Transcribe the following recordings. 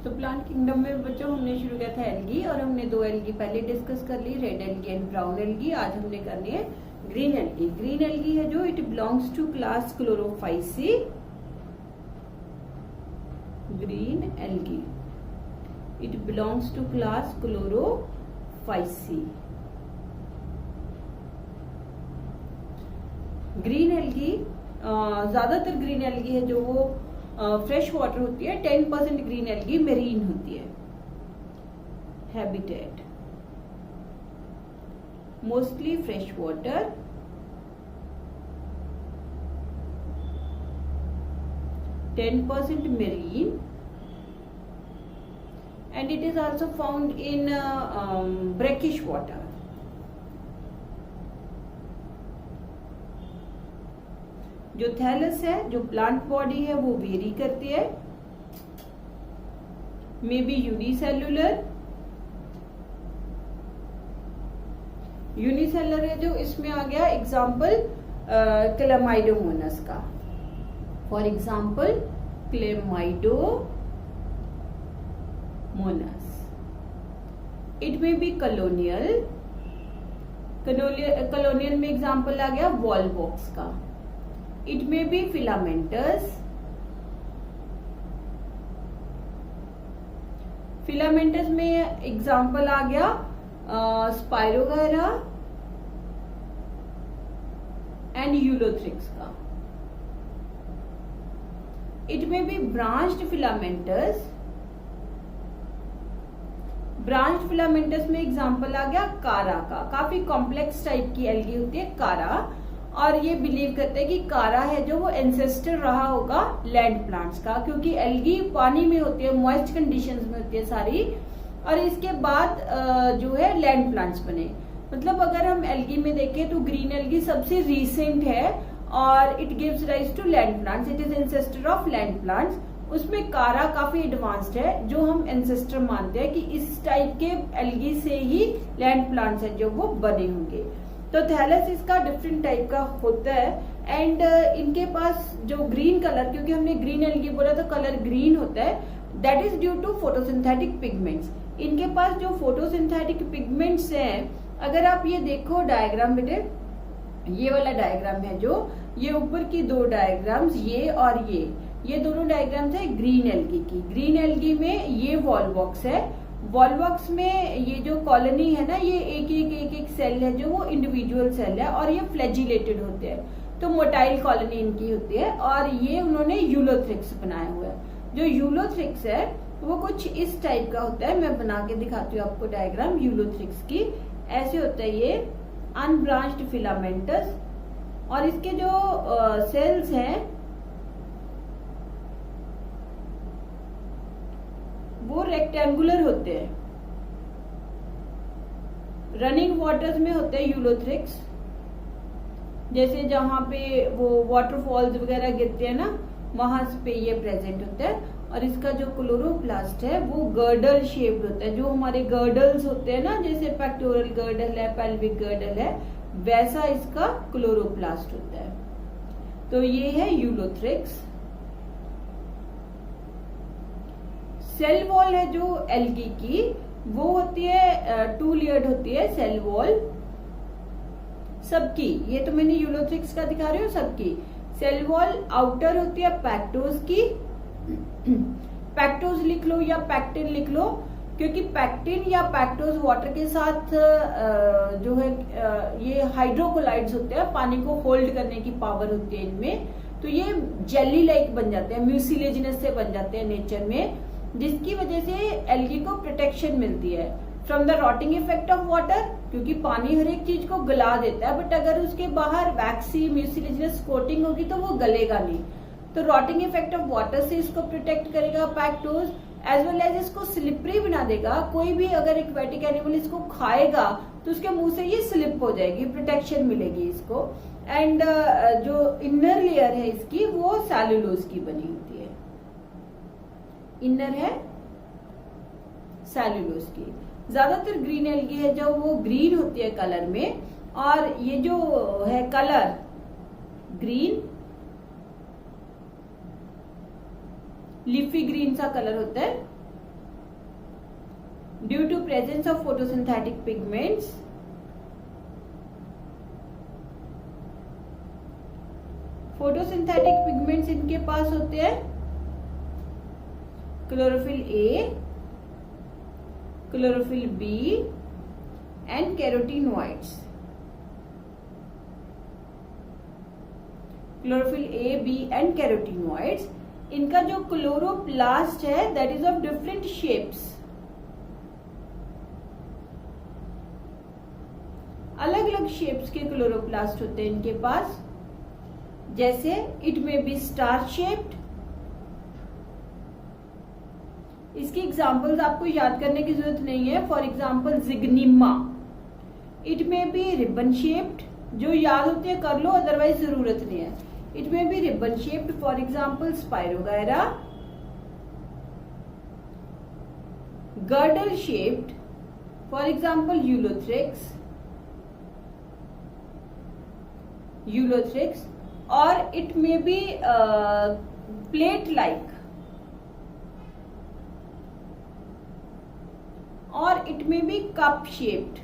तो plant kingdom में बच्चों हमने शुरू किया था एल्गी, और हमने 2 एल्गी पहले डिस्कस कर ली, red algae and brown algae. आज हमने करनी है ग्रीन एल्गी। ग्रीन एल्गी है जो it belongs to class chlorophyceae. Green algae it belongs to class chlorophyceae. Green algae ज्यादातर ग्रीन एल्गी है जो वो फ्रेश वाटर होती है। 10% ग्रीन एल्गी मेरीन होती है। Habitat mostly fresh water, 10% marine, and it is also found in brackish water. जो thallus है, जो प्लांट बॉडी है, वो वेरी करती है। मे बी यूनिसेल्युलर है जो इसमें आ गया एग्जाम्पल क्लेमाइडोमोनस का। For example Chlamydomonas. It may be colonial में एग्जाम्पल आ गया वॉलवॉक्स का। इट मे बी फिलामेंटस में एग्जाम्पल आ गया स्पाइरोगायरा एंड यूलोथ्रिक्स का। It may be branched filamentous. Branched filamentous में एग्जाम्पल आ गया कारा का। काफी कॉम्प्लेक्स टाइप की एल्गी होती है कारा, और ये बिलीव करते हैं कि कारा है जो वो एंसेस्टर रहा होगा लैंड प्लांट्स का, क्योंकि एल्गी पानी में होती है, मॉइस्ट कंडीशंस में होती है सारी, और इसके बाद जो है लैंड प्लांट्स बने। मतलब अगर हम एल्गी में देखें तो ग्रीन एल्गी सबसे रीसेंट है और it gives rise to land plants. It is ancestor of land plants. उसमें कारा काफी एडवांस्ड है, जो हम एंसेस्टर मानते हैं कि इस टाइप के एल्गी से ही लैंड प्लांट्स हैं जो वो बने होंगे। तो थैलस इसका डिफरेंट टाइप का होता है, एंड इनके पास जो ग्रीन कलर, क्योंकि हमने ग्रीन एल्गी बोला तो कलर ग्रीन होता है, that is due to photosynthetic pigments. इनके पास जो फोटोसिंथेटिक पिगमेंट्स हैं, अगर आप ये देखो डायग्राम बेटे, ये वाला डायग्राम है जो, ये ऊपर की 2 डायग्राम्स, ये और ये दोनों डायग्राम्स है ग्रीन एल्गी की। ग्रीन एल्गी में ये वॉलवॉक्स है। वॉलवॉक्स में ये जो कॉलोनी है ना, ये एक सेल है जो वो इंडिविजुअल सेल है, और ये फ्लैजिलेटेड होते हैं, तो मोटाइल कॉलोनी इनकी होती है। और ये उन्होंने यूलोथ्रिक्स बनाया हुआ है। जो यूलोथ्रिक्स है वो कुछ इस टाइप का होता है। मैं बना के दिखाती हूँ आपको डायग्राम यूलोथ्रिक्स की। ऐसे होता है ये अनब्रांच्ड फिलामेंटस, और इसके जो सेल्स हैं वो रेक्टेंगुलर होते हैं। रनिंग वाटर्स में होते हैं यूलोथ्रिक्स, जैसे जहां पे वो वाटरफॉल्स वगैरह गिरते हैं ना, वहां पे ये प्रेजेंट होता है। और इसका जो क्लोरोप्लास्ट है वो गर्डल शेप्ड होता है। जो हमारे गर्डल्स होते हैं ना, जैसे पेक्टोरल गर्डल है, पेल्विक गर्डल है, वैसा इसका क्लोरोप्लास्ट होता है। तो ये है यूलोथ्रिक्स। सेल वॉल है जो एल्गी की, वो होती है 2 लेयर्ड होती है सेल वॉल सबकी। ये तो मैंने यूलोथ्रिक्स का दिखा रही हूँ सबकी। सेल वॉल आउटर होती है पैक्टोज की। पैक्टोज लिख लो या पैक्टिन लिख लो, क्योंकि पैक्टिन या पैक्टोज वाटर के साथ जो है ये हाइड्रोकोलाइड्स होते हैं, पानी को होल्ड करने की पावर होती है इनमें। तो ये जेली लाइक बन जाते हैं, म्यूसिलेजिनस से बन जाते हैं नेचर में, जिसकी वजह से एल्गी को प्रोटेक्शन मिलती है from the rotting effect of water, क्योंकि पानी हर एक चीज को गला देता है, बट अगर उसके बाहर वैक्सी म्यूसिलेजिनस कोटिंग होगी तो वो गलेगा नहीं। तो रॉटिंग इफेक्ट ऑफ वाटर से इसको प्रोटेक्ट करेगा पैक्टोज, एज वेल एज इसको स्लिपरी बना देगा। कोई भी अगर एक्वेटिक एनिमल इसको खाएगा तो उसके मुंह से ये स्लिप हो जाएगी, प्रोटेक्शन मिलेगी इसको। एंड जो इनर लेयर है इसकी वो सेलुलोज की बनी होती है। इनर है सेलुलोज की। ज्यादातर ग्रीन एल्गी है जो वो ग्रीन होती है कलर में, और ये जो है कलर ग्रीन, लीफी ग्रीन सा कलर होता है, due to presence of photosynthetic pigments, photosynthetic pigments इनके पास होते हैं chlorophyll A, chlorophyll B and carotenoids. Chlorophyll A, B and carotenoids, इनका जो क्लोरोप्लास्ट है that is of different shapes, अलग अलग शेप्स के क्लोरोप्लास्ट होते हैं इनके पास। जैसे it may B star shaped, इसकी एग्जांपल्स आपको याद करने की जरूरत नहीं है। For example जिग्निमा, it may be ribbon shaped, जो याद होती है कर लो, अदरवाइज जरूरत नहीं है। It may be ribbon shaped, for example Spirogyra. Girdle shaped, for example Ulothrix, Ulothrix. और it may be plate like, और it may be cup shaped.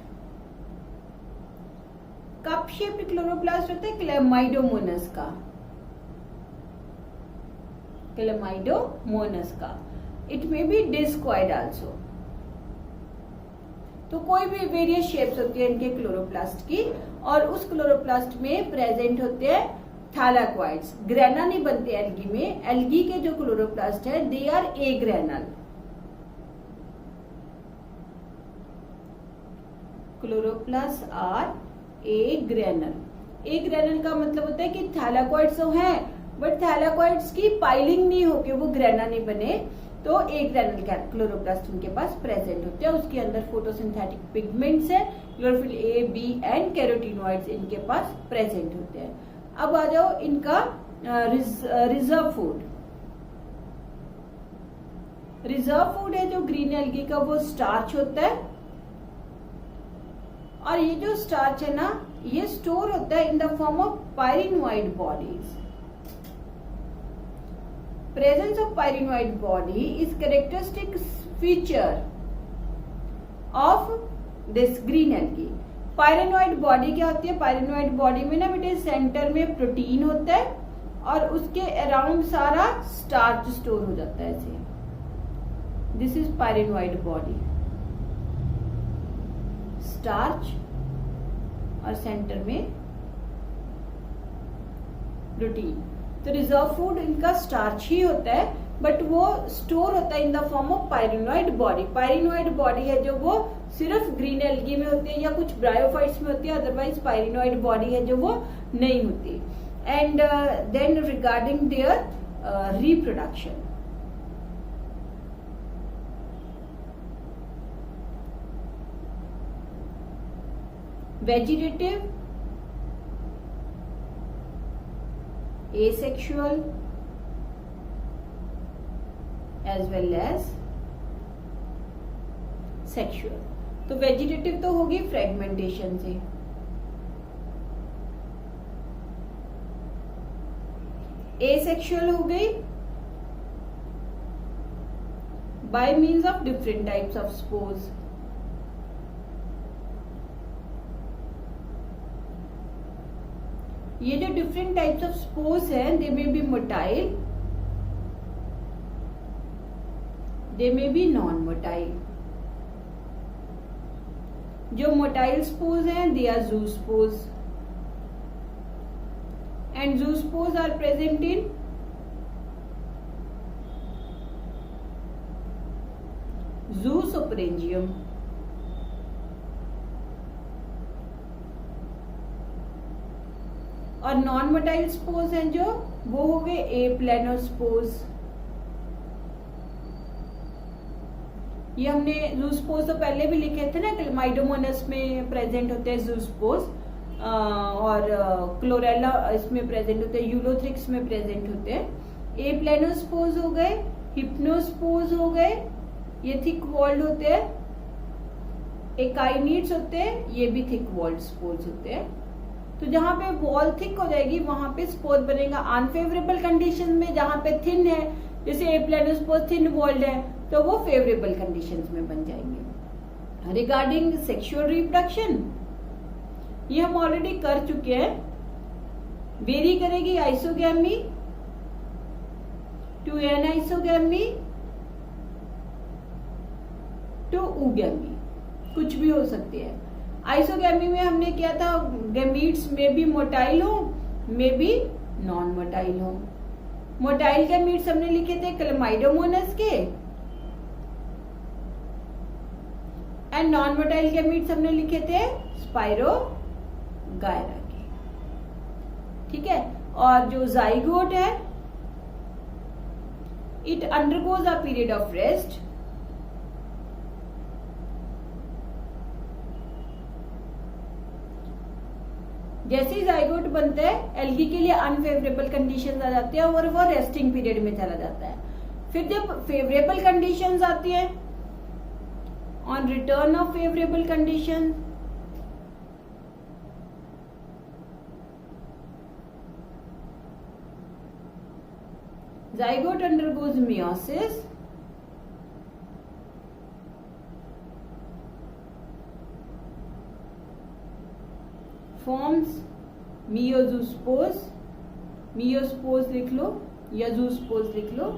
Cup shaped chloroplast होता है क्लेमाइडोमोनस का, क्लेमाइडोमोनस का। It may B डिस्क्वाइड also. तो कोई भी various shapes होती है इनके क्लोरोप्लास्ट की, और उस क्लोरोप्लास्ट में प्रेजेंट होते हैं थैलाक्वाइड्स। ग्रेना नहीं बनते एल्गी में, एल्गी के जो क्लोरोप्लास्ट है they are agranal. Chloroplast are agranal. Agranal का मतलब होता है कि थैलाक्वाइड्स तो हैं, बट थैलाक्वाइड्स की पाइलिंग नहीं होके वो ग्रेना नहीं बने, तो ए ग्रेनल क्लोरोप्लास्ट उनके पास प्रेजेंट होते हैं। उसके अंदर फोटोसिंथेटिक पिगमेंट्स है, chlorophyll A, B and carotenoids इनके पास प्रेजेंट होते हैं। अब आ जाओ इनका रिजर्व फूड। रिजर्व फूड है जो ग्रीन एल्गी का, वो स्टार्च होता है। और ये जो स्टार्च है ना, ये स्टोर होता है in the form of pyrenoid bodies. Presence of pyrenoid body is characteristic feature of this green algae. Pyrenoid body क्या होती है? पायरिनोइड बॉडी में ना बेटे सेंटर में प्रोटीन होता है और उसके अराउंड सारा स्टार्च स्टोर हो जाता है ऐसे। This is pyrenoid body, starch और सेंटर में प्रोटीन। तो रिजर्व फूड इनका स्टार्च ही होता है, बट वो स्टोर होता है in the form of pyrenoid body. Pyrenoid body है जो वो सिर्फ ग्रीन एल्गी में होती है या कुछ ब्रायोफाइट्स में होती है, अदरवाइज पायरिनोइड बॉडी है जो वो नहीं होती। And then regarding their reproduction, vegetative, asexual as well as sexual। तो वेजिटेटिव तो होगी फ्रेगमेंटेशन से, asexual हो गई by means of different types of spores. ये जो डिफरेंट टाइप्स ऑफ स्पोर्स हैं, they may be motile, they may be non motile. जो मोटाइल स्पोर्स हैं they are zoospores, and zoospores are present in zoosporangium. और non motile spores हैं जो वो हो गए एप्लेनोस्पोर्स। ये हमने ज़ूस्पोर्स तो पहले भी लिखे थे ना, क्लेमाइडोमोनस में प्रेजेंट होते हैं ज़ूस्पोर्स, और क्लोरेला इसमें प्रेजेंट होते हैं, यूलोथ्रिक्स में प्रेजेंट होते हैं। एप्लेनोस्पोर्स हो गए, हिप्नोस्पोर्स हो गए, ये थिक वॉल्ड होते हैं। एकाइनिड्स होते हैं, ये भी थिक वॉल्ड स्पोर्स होते हैं। तो जहां पे वॉल थिक हो जाएगी वहां पे स्पोर बनेगा। अनफेवरेबल कंडीशन में जहां पे थिन है, जैसे एप्लेनोस्पोर थिन वॉल्ड है, तो वो फेवरेबल कंडीशंस में बन जाएंगे। रिगार्डिंग सेक्सुअल रिप्रोडक्शन, ये हम ऑलरेडी कर चुके हैं। वेरी करेगी isogamy to anisogamy to oogamy, कुछ भी हो सकती है। आइसोगैमी में हमने किया था गैमीट्स में भी मोटाइल हो, में भी नॉन मोटाइल हो। मोटाइल गैमीट्स हमने लिखे थे क्लेमाइडोमोनास के, एंड नॉन मोटाइल गैमीट्स हमने लिखे थे स्पाइरोगायरा के। ठीक है, और जो जाइगोट है, it undergoes a period of rest. जैसे ही जाइगोट बनता है, एल्गी के लिए अनफेवरेबल कंडीशंस आ जाती है और वो रेस्टिंग पीरियड में चला जाता है। फिर जब फेवरेबल कंडीशंस आती है, on return of favourable condition, zygote undergoes meiosis, forms meiospores, meiospores लिख लो या zoospores लिख लो,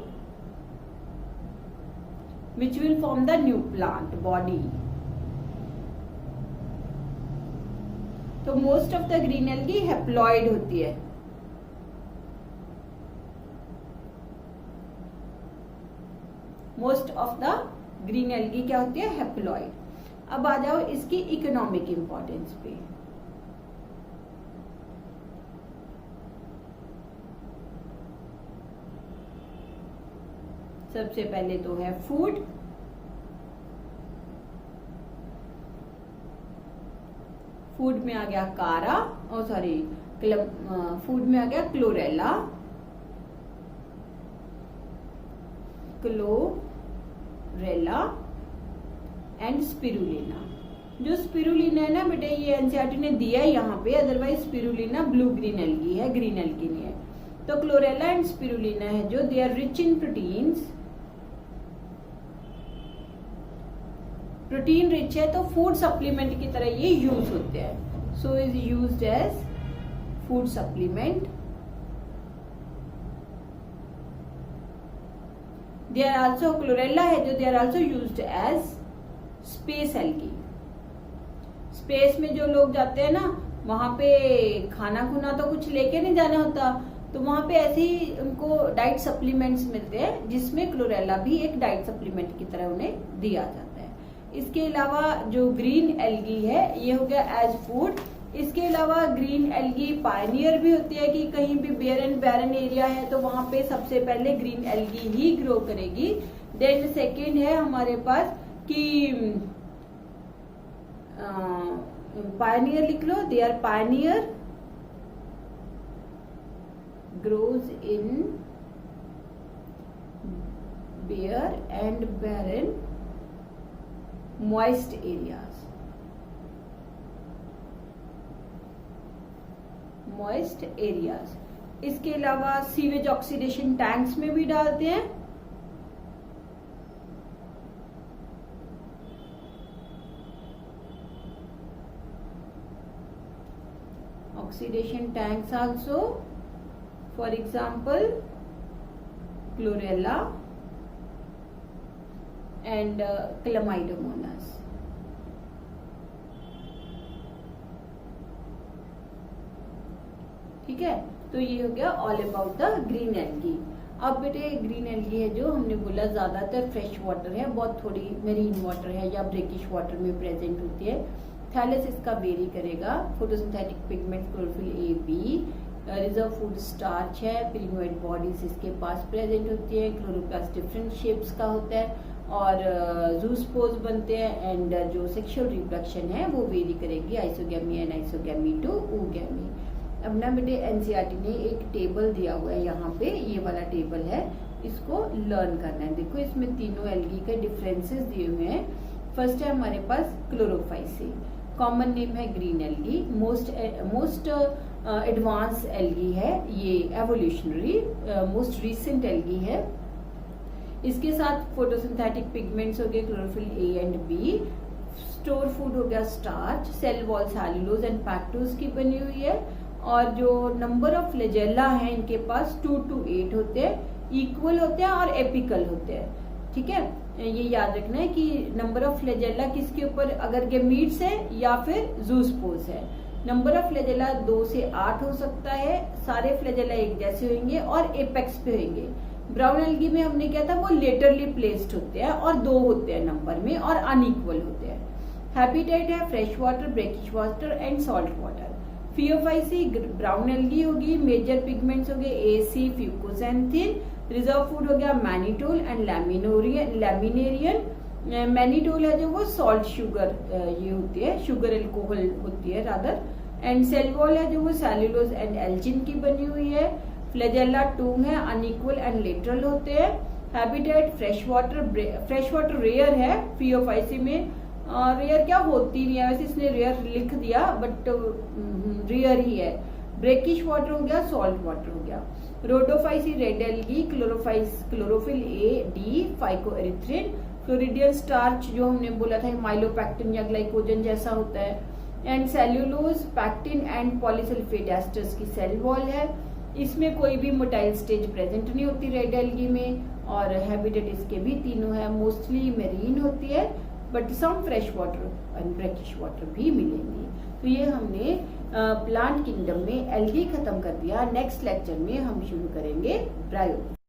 which will form the new plant body. तो most of the green algae haploid होती है। Most of the green algae क्या होती है? हैप्लॉइड। अब आ जाओ इसकी इकोनॉमिक इंपॉर्टेंस पे। सबसे पहले तो है फूड, फूड में आ गया कारा, और सॉरी फूड में आ गया क्लोरेला, क्लोरेला एंड स्पिरुलिना। जो स्पिरुलिना है ना बेटे, ये एनसीईआरटी ने दिया है यहाँ पे, otherwise Spirulina blue green algae है, ग्रीन एल्गी नहीं है। तो क्लोरेला एंड स्पिरुलिना है जो they are rich in proteins, protein rich है, तो फूड सप्लीमेंट की तरह ये यूज होते हैं। So is used as food supplement. They are also, Chlorella है जो they are also used as space algae. Space में जो लोग जाते हैं ना, वहां पे खाना खुना तो कुछ लेके नहीं जाना होता, तो वहां पे ऐसे ही उनको डाइट सप्लीमेंट्स मिलते हैं, जिसमें क्लोरेला भी एक डाइट सप्लीमेंट की तरह उन्हें दिया जाता है। इसके अलावा जो ग्रीन एल्गी है, ये हो गया एज फूड। इसके अलावा ग्रीन एल्गी पायनियर भी होती है कि कहीं भी बेयर एंड बैरन एरिया है तो वहां पे सबसे पहले ग्रीन एल्गी ही ग्रो करेगी। देन सेकेंड है हमारे पास कि पायनियर लिख लो, they are pioneer, grows in bare and barren moist areas, moist areas। इसके अलावा सीवेज ऑक्सीडेशन टैंक्स में भी डालते हैं। Oxidation tanks also, for example chlorella and Chlamydomonas। ठीक है, तो ये हो गया all about the green algae. अब बेटे ग्रीन एल्गी है जो हमने बोला ज्यादातर फ्रेश वाटर है, बहुत थोड़ी मेरीन वाटर है या ब्रेकिश वाटर में प्रेजेंट होती है। थैलेस इसका वेरी करेगा। Photosynthetic pigment chlorophyll A B, reserve food starch है, पिलिनोइड बॉडीज इसके पास प्रेजेंट होती है, क्लोरोप्लास्ट डिफरेंट शेप्स का होता है और जूस्पोज बनते हैं। एंड जो सेक्सुअल रिप्रोडक्शन है वो वेरी करेगी isogamy and isogamy to oogammy। अब ना बेटे एनसीईआरटी ने एक टेबल दिया हुआ है यहाँ पे, ये वाला टेबल है, इसको लर्न करना है। देखो इसमें तीनों एल्गी के डिफरेंसेस दिए हुए हैं। फर्स्ट है हमारे पास क्लोरोफाइसी, कॉमन नेम है green algae, most advance algae है, ये एवोल्यूशनरी मोस्ट रीसेंट एल्गी है। इसके साथ फोटोसिंथेटिक पिगमेंट्स हो गए chlorophyll A and B, store food हो गया starch, cell wall cellulose and pectose की बनी हुई है। और जो नंबर ऑफ फ्लैजेला है इनके पास 2 to 8 होते हैं, इक्वल होते हैं और एपिकल होते हैं। ठीक है, ये याद रखना है कि नंबर ऑफ फ्लैजेला किसके ऊपर, अगर गैमीट्स है या फिर जूस्पोर्स है। नंबर ऑफ फ्लैजेला 2 से 8 हो सकता है, सारे फ्लैजेला एक जैसे होंगे और एपेक्स पे होंगे। ब्राउन एल्गी में हमने क्या था, वो लेटरली प्लेस्ड होते हैं और 2 होते हैं नंबर में और अनइक्वल होते हैं। हैबिटेट है fresh water, brackish water and salt water. Phaeophyceae brown algae होगी, मेजर पिगमेंट्स हो गए AC, फ्यूकोसैंथिन। रिजर्व फूड हो गया मैनिटोल एंड लैमिनेरियन। मैनिटोल है जो वो सॉल्ट शुगर ये होती है, शुगर एल्कोहल होती है रादर। एंड सेल वॉल है जो वो सेल्यूलोज एंड एल्जिन की बनी हुई है। फ्लैजेला टूंग है, अनइक्वल एंड लेटरल होते हैं। हैबिटेट फ्रेश वाटर रेयर है फियोफाइसी में, रेयर क्या होती नहीं है वैसे, इसने रेयर लिख दिया बट रेयर ही है। ब्रेकिश वाटर हो गया, सॉल्ट वाटर हो गया। Rhodophyceae red algae, chlorophyll A, D, phycoerythrin. Floridean starch जो हमने बोला था माइलोपैक्टिन या ग्लाइकोजन जैसा होता है। And cellulose, pectin and polysulphate asters की सेल वॉल है। इसमें कोई भी मोटाइल स्टेज प्रेजेंट नहीं होती रेड एल्गी में। और हैबिटेट इसके भी तीनों है, मोस्टली मेरीन होती है but some fresh water and brackish water भी मिलेंगी। तो ये हमने प्लांट किंगडम में एल्गी खत्म कर दिया। नेक्स्ट लेक्चर में हम शुरू करेंगे ब्रायो।